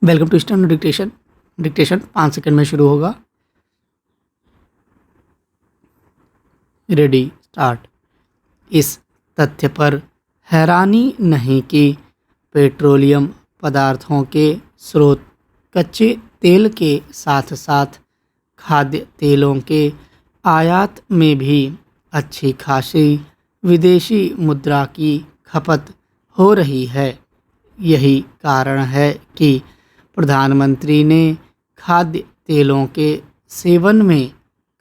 Welcome to standard dictation. Dictation 5 second में शुरू होगा। Ready start. इस तथ्य पर हैरानी नहीं कि पेट्रोलियम पदार्थों के स्रोत कच्चे तेल के साथ साथ खाद्य तेलों के आयात में भी अच्छी खासी विदेशी मुद्रा की खपत हो रही है। यही कारण है कि प्रधानमंत्री ने खाद्य तेलों के सेवन में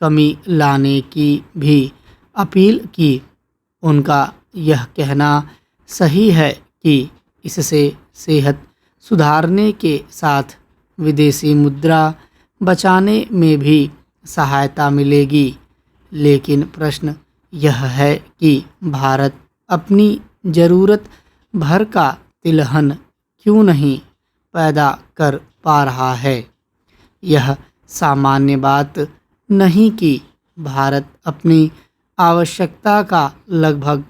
कमी लाने की भी अपील की। उनका यह कहना सही है कि इससे सेहत सुधारने के साथ विदेशी मुद्रा बचाने में भी सहायता मिलेगी। लेकिन प्रश्न यह है कि भारत अपनी ज़रूरत भर का तिलहन क्यों नहीं पैदा कर पा रहा है। यह सामान्य बात नहीं कि भारत अपनी आवश्यकता का लगभग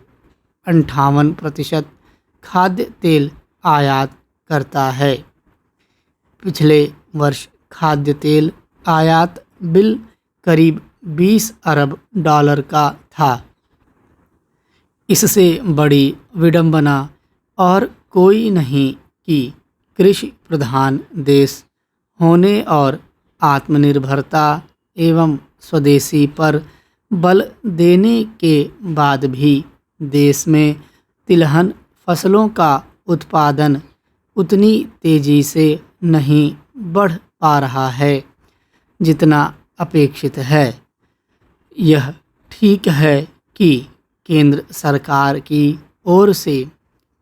58% खाद्य तेल आयात करता है। पिछले वर्ष खाद्य तेल आयात बिल करीब 20 अरब डॉलर का था। इससे बड़ी विडंबना और कोई नहीं कि कृषि प्रधान देश होने और आत्मनिर्भरता एवं स्वदेशी पर बल देने के बाद भी देश में तिलहन फसलों का उत्पादन उतनी तेज़ी से नहीं बढ़ पा रहा है जितना अपेक्षित है। यह ठीक है कि केंद्र सरकार की ओर से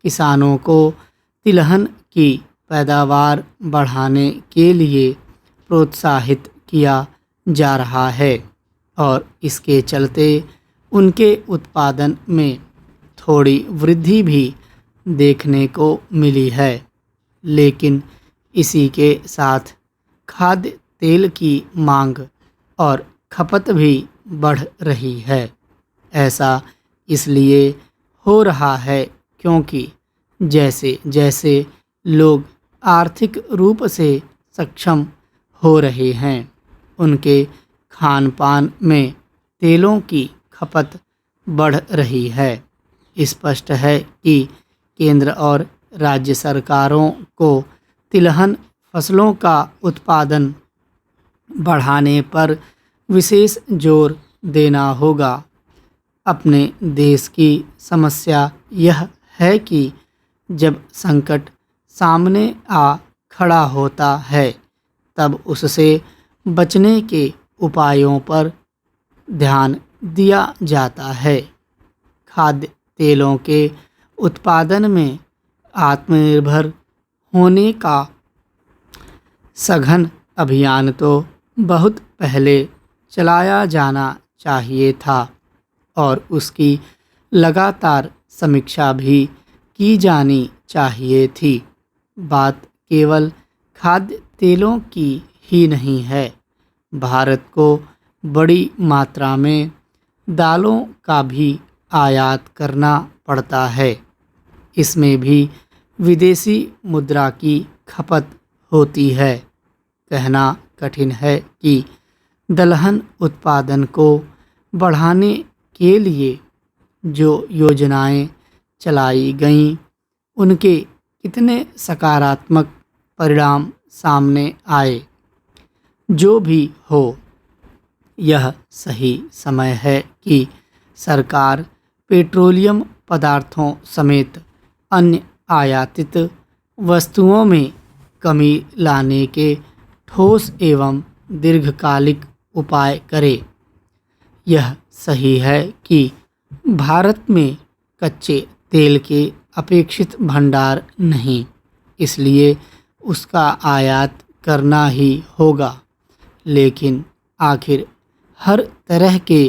किसानों को तिलहन की पैदावार बढ़ाने के लिए प्रोत्साहित किया जा रहा है और इसके चलते उनके उत्पादन में थोड़ी वृद्धि भी देखने को मिली है। लेकिन इसी के साथ खाद्य तेल की मांग और खपत भी बढ़ रही है। ऐसा इसलिए हो रहा है क्योंकि जैसे जैसे लोग आर्थिक रूप से सक्षम हो रहे हैं, उनके खान पान में तेलों की खपत बढ़ रही है। स्पष्ट है कि केंद्र और राज्य सरकारों को तिलहन फसलों का उत्पादन बढ़ाने पर विशेष जोर देना होगा। अपने देश की समस्या यह है कि जब संकट सामने आ खड़ा होता है तब उससे बचने के उपायों पर ध्यान दिया जाता है। खाद्य तेलों के उत्पादन में आत्मनिर्भर होने का सघन अभियान तो बहुत पहले चलाया जाना चाहिए था और उसकी लगातार समीक्षा भी की जानी चाहिए थी। बात केवल खाद्य तेलों की ही नहीं है। भारत को बड़ी मात्रा में दालों का भी आयात करना पड़ता है। इसमें भी विदेशी मुद्रा की खपत होती है। कहना कठिन है कि दलहन उत्पादन को बढ़ाने के लिए जो योजनाएं चलाई गईं, उनके कितने सकारात्मक परिणाम सामने आए। जो भी हो, यह सही समय है कि सरकार पेट्रोलियम पदार्थों समेत अन्य आयातित वस्तुओं में कमी लाने के ठोस एवं दीर्घकालिक उपाय करे। यह सही है कि भारत में कच्चे तेल के अपेक्षित भंडार नहीं, इसलिए उसका आयात करना ही होगा। लेकिन आखिर हर तरह के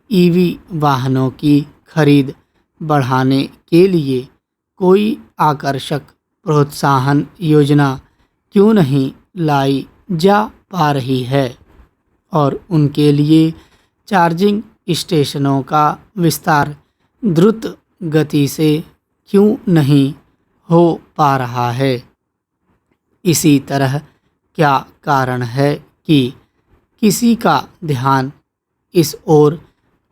ईवी वाहनों की खरीद बढ़ाने के लिए कोई आकर्षक प्रोत्साहन योजना क्यों नहीं लाई जा पा रही है और उनके लिए चार्जिंग स्टेशनों का विस्तार द्रुत गति से क्यों नहीं हो पा रहा है। इसी तरह क्या कारण है कि किसी का ध्यान इस ओर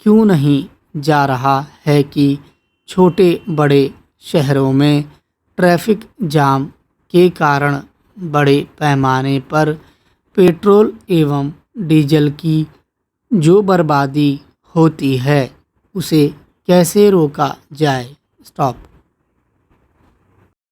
क्यों नहीं जा रहा है कि छोटे बड़े शहरों में ट्रैफिक जाम के कारण बड़े पैमाने पर पेट्रोल एवं डीजल की जो बर्बादी होती है उसे कैसे रोका जाए। स्टॉप।